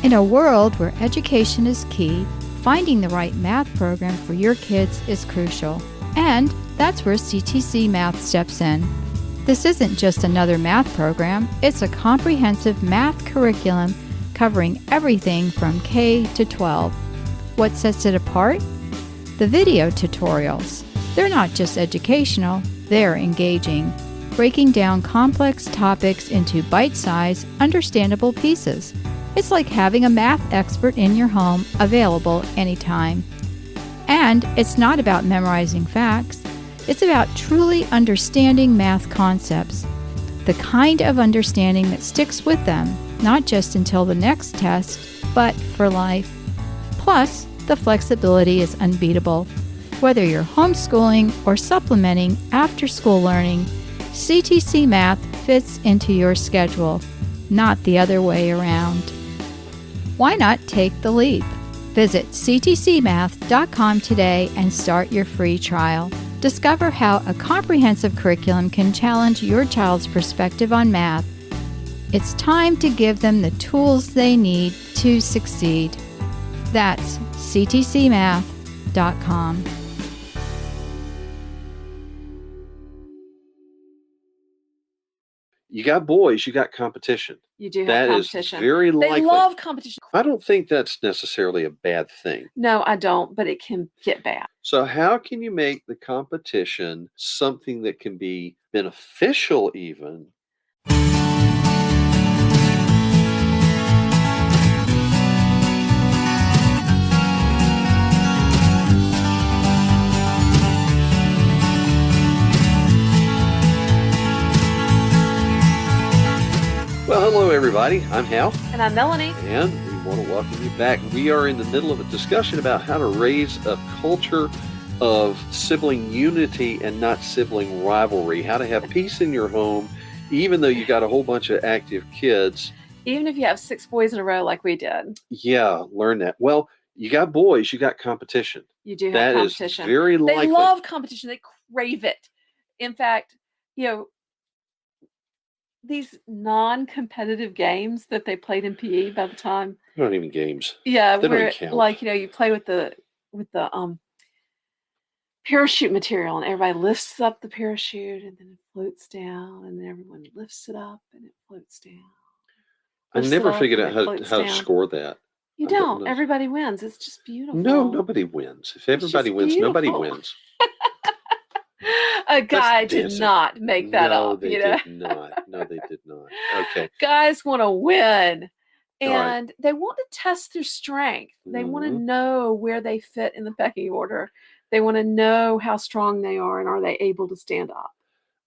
In a world where education is key, finding the right math program for your kids is crucial. And that's where CTC Math steps in. This isn't just another math program, it's a comprehensive math curriculum covering everything from K to 12. What sets it apart? The video tutorials. They're not just educational, they're engaging, breaking down complex topics into bite-sized, understandable pieces. It's like having a math expert in your home, available anytime. And it's not about memorizing facts. It's about truly understanding math concepts. The kind of understanding that sticks with them, not just until the next test, but for life. Plus, the flexibility is unbeatable. Whether you're homeschooling or supplementing after-school learning, CTC Math fits into your schedule, not the other way around. Why not take the leap? Visit ctcmath.com today and start your free trial. Discover how a comprehensive curriculum can challenge your child's perspective on math. It's time to give them the tools they need to succeed. That's ctcmath.com. You got boys, you got competition. You do have That is competition. very likely. They love competition. I don't think that's necessarily a bad thing. No, I don't, but it can get bad. So how can you make the competition something that can be beneficial even? Well, hello everybody. I'm Hal. And I'm Melanie. And we want to welcome you back. We are in the middle of a discussion about how to raise a culture of sibling unity and not sibling rivalry. How to have peace in your home, even though you got a whole bunch of active kids. Even if you have 6 boys in a row like we did. Yeah, learn that. Well, you got boys, you got competition. You do have That competition. Is very likely. They love competition. They crave it. In fact, these non-competitive games that they played in PE by the time. They're not even games. Yeah, they where don't count. Like, you play with the parachute material and everybody lifts up the parachute and then it floats down and then everyone lifts it up and it floats down. I never figured out how to score that. You don't. Everybody wins. It's just beautiful. No, nobody wins. If everybody wins, nobody wins. A guy did not make that up. They did not. No, they did not. Okay. Guys want to win. And they want to test their strength. They want to know where they fit in the pecking order. They want to know how strong they are and are they able to stand up.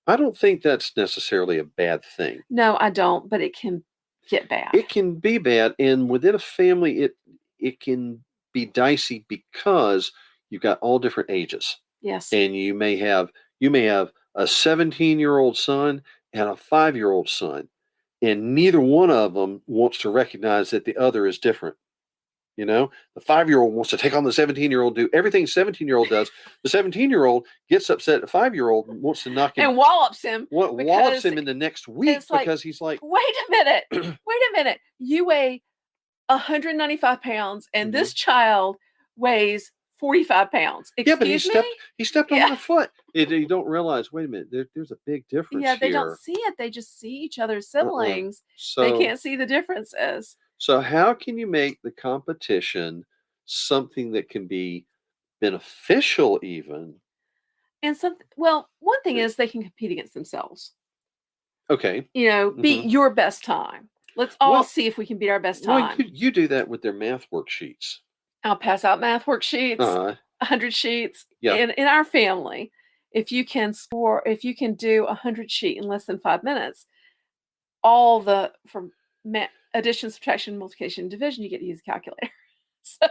I don't think that's necessarily a bad thing. No, I don't, but it can get bad. It can be bad. And within a family, it can be dicey because you've got all different ages. Yes. And you may have a 17-year-old son and a 5-year-old son, and neither one of them wants to recognize that the other is different. The 5-year-old wants to take on the 17-year-old, do everything 17-year-old does. The 17-year-old gets upset at the 5-year-old and wants to knock him and wallops him. Wallops him in the next week because he's like, wait a minute. You weigh 195 pounds and this child weighs 45 pounds. Excuse me? He stepped on my foot. You don't realize, wait a minute, there's a big difference here. Yeah, they don't see it. They just see each other's siblings. So, they can't see the differences. So how can you make the competition something that can be beneficial even? And one thing is they can compete against themselves. Okay. Beat your best time. Let's all see if we can beat our best time. Well, you do that with their math worksheets. I'll pass out math worksheets, 100 sheets. Yeah. In our family, if you can do 100 sheet in less than 5 minutes, from addition, subtraction, multiplication, division, you get to use a calculator. So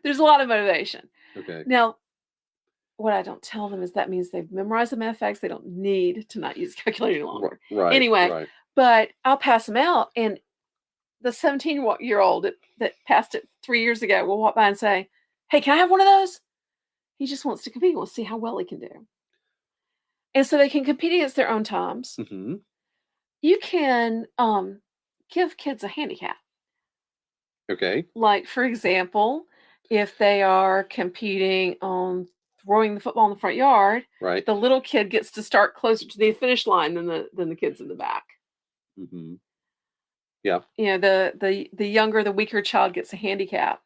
there's a lot of motivation. Okay. Now, what I don't tell them is that means they've memorized the math facts. They don't need to not use a calculator any longer. Right. Anyway, but I'll pass them out, and the 17-year-old that passed it 3 years ago will walk by and say, "Hey, can I have one of those?" He just wants to compete. He wants to see how well he can do. And so they can compete against their own times. Mm-hmm. You can give kids a handicap. Okay. Like, for example, if they are competing on throwing the football in the front yard, Right. the little kid gets to start closer to the finish line than the kids in the back. Mm-hmm. Yeah. You know, the younger, the weaker child gets a handicap.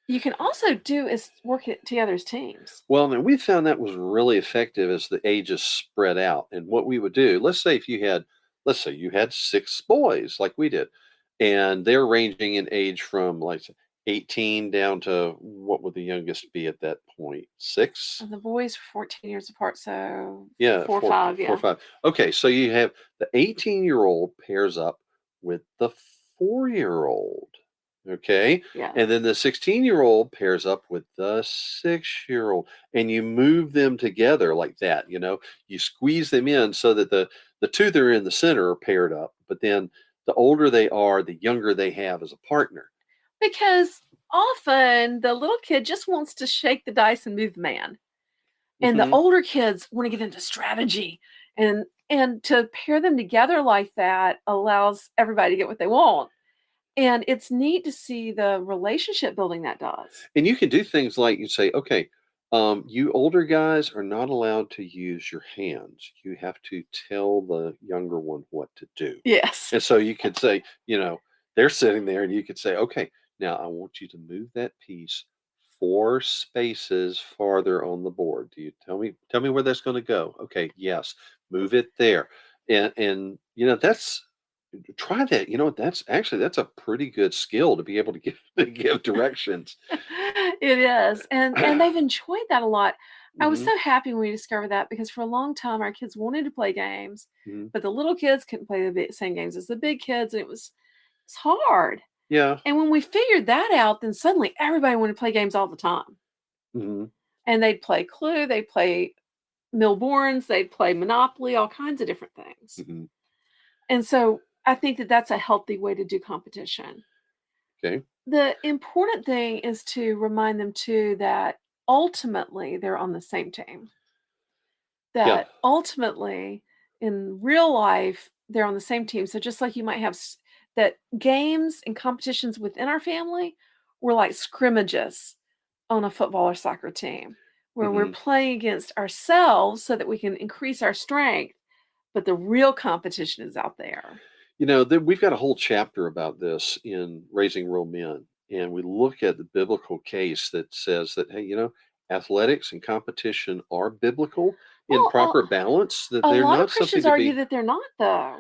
You can also do is work it together as teams. Well, and we found that was really effective as the ages spread out. And what we would do, let's say you had 6 boys like we did, and they're ranging in age from like 18 down to what would the youngest be at that point? 6? And the boys were 14 years apart, so Yeah, 4 or 4, 5, 4 or yeah. 5. Okay, so you have the 18-year-old pairs up with the 4-year-old. Okay. Yeah. And then the 16-year-old pairs up with the 6-year-old. And you move them together like that. You squeeze them in so that the two that are in the center are paired up. But then the older they are, the younger they have as a partner. Because often the little kid just wants to shake the dice and move the man. And the Mhm. older kids want to get into strategy. And to pair them together like that allows everybody to get what they want. And it's neat to see the relationship building that does. And you can do things like you say, okay, you older guys are not allowed to use your hands. You have to tell the younger one what to do. Yes. And so you could say, they're sitting there and you could say, okay, now I want you to move that piece 4 spaces farther on the board. Do you tell me where that's going to go? Okay, yes, move it there. And that's try that. That's a pretty good skill to be able to give directions. It is. And they've enjoyed that a lot. I was Hmm. so happy when we discovered that because for a long time our kids wanted to play games, Hmm. but the little kids couldn't play same games as the big kids, and it's hard. Yeah. And when we figured that out, then suddenly everybody wanted to play games all the time. Hmm. And they'd play Clue, they'd play Millborns, they'd play Monopoly, all kinds of different things. Hmm. And so I think that that's a healthy way to do competition. Okay. The important thing is to remind them too that ultimately they're on the same team. Yeah. That ultimately in real life they're on the same team. So just like you might have that games and competitions within our family were like scrimmages on a football or soccer team where we're Hmm. playing against ourselves so that we can increase our strength, but the real competition is out there. We've got a whole chapter about this in Raising Real Men, and we look at the biblical case that says that, hey, athletics and competition are biblical in Well, proper balance, that a they're lot of not something Christians to argue be, that they're not, though.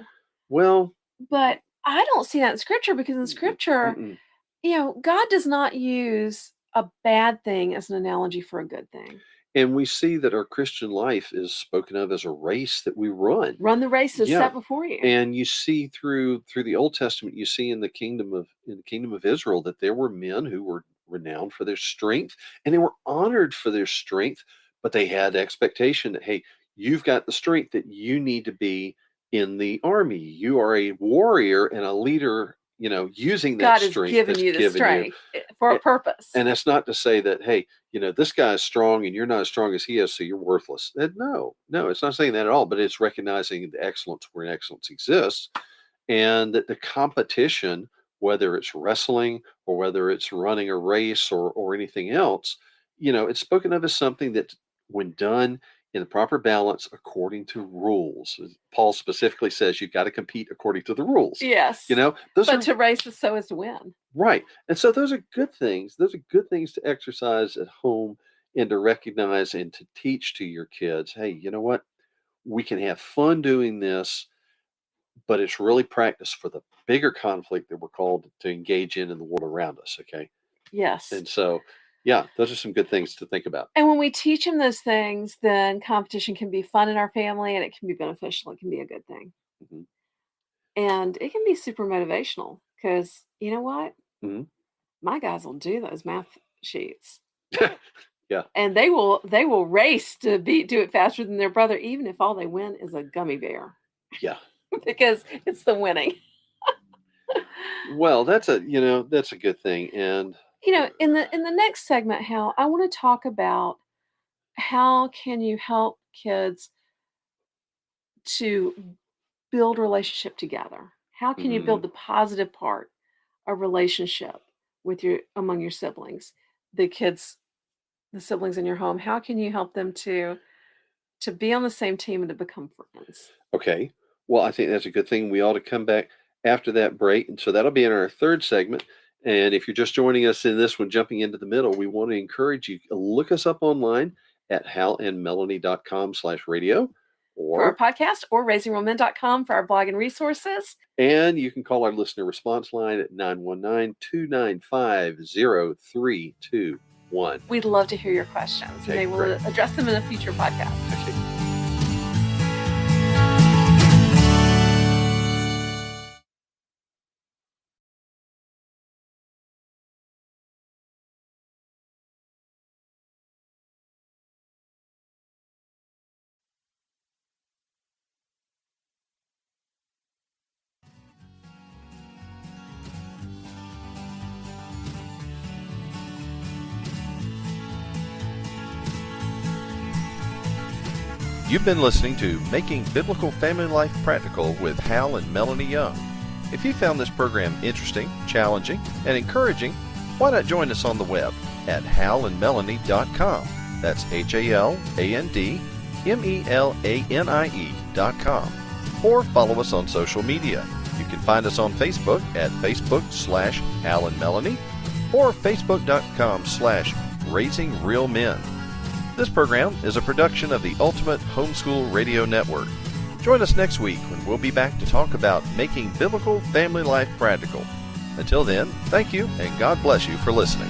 well, But I don't see that in scripture because in scripture, mm-mm. God does not use a bad thing as an analogy for a good thing. And we see that our Christian life is spoken of as a race that we run. Run the race is Yeah. set before you. And you see through the Old Testament, you see in the kingdom of Israel that there were men who were renowned for their strength and they were honored for their strength, but they had expectation that, hey, you've got the strength that you need to be in the army. You are a warrior and a leader, using that God has strength given that's you the given you. strength for a purpose. And that's not to say that, hey, this guy's strong and you're not as strong as he is, so you're worthless. No, it's not saying that at all, but it's recognizing the excellence where excellence exists and that the competition, whether it's wrestling or whether it's running a race or anything else, it's spoken of as something that when done in the proper balance according to rules. Paul specifically says you've got to compete according to the rules. Yes. Those But are to race is so as to win. right. And so those are good things. Those are good things to exercise at home and to recognize and to teach to your kids. Hey, you know what? We can have fun doing this, but it's really practice for the bigger conflict that we're called to engage in the world around us. Okay. Yes. And so, yeah, those are some good things to think about. And when we teach them those things, then competition can be fun in our family and it can be beneficial. It can be a good thing. Hmm. And it can be super motivational because you know what? Hmm. My guys will do those math sheets. Yeah. And they will race to do it faster than their brother, even if all they win is a gummy bear. Yeah. Because it's the winning. Well, that's a good thing. And In the next segment, Hal, I want to talk about how can you help kids to build relationship together? How can you mhm, build the positive part of relationship among your siblings, the siblings in your home? How can you help them to be on the same team and to become friends? Okay. Well, I think that's a good thing. We ought to come back after that break. And so that'll be in our third segment. And if you're just joining us in this one, jumping into the middle, we want to encourage you, look us up online at halandmelanie.com/radio. For our podcast, or raisingrealmen.com for our blog and resources. And you can call our listener response line at 919-295-0321. We'd love to hear your questions, and they will address them in a future podcast. Okay. You've been listening to Making Biblical Family Life Practical with Hal and Melanie Young. If you found this program interesting, challenging, and encouraging, why not join us on the web at halandmelanie.com. That's HALANDMELANIE.com. Or follow us on social media. You can find us on Facebook at Facebook/Hal and Melanie or Facebook.com/RaisingRealMen. This program is a production of the Ultimate Homeschool Radio Network. Join us next week when we'll be back to talk about making biblical family life practical. Until then, thank you and God bless you for listening.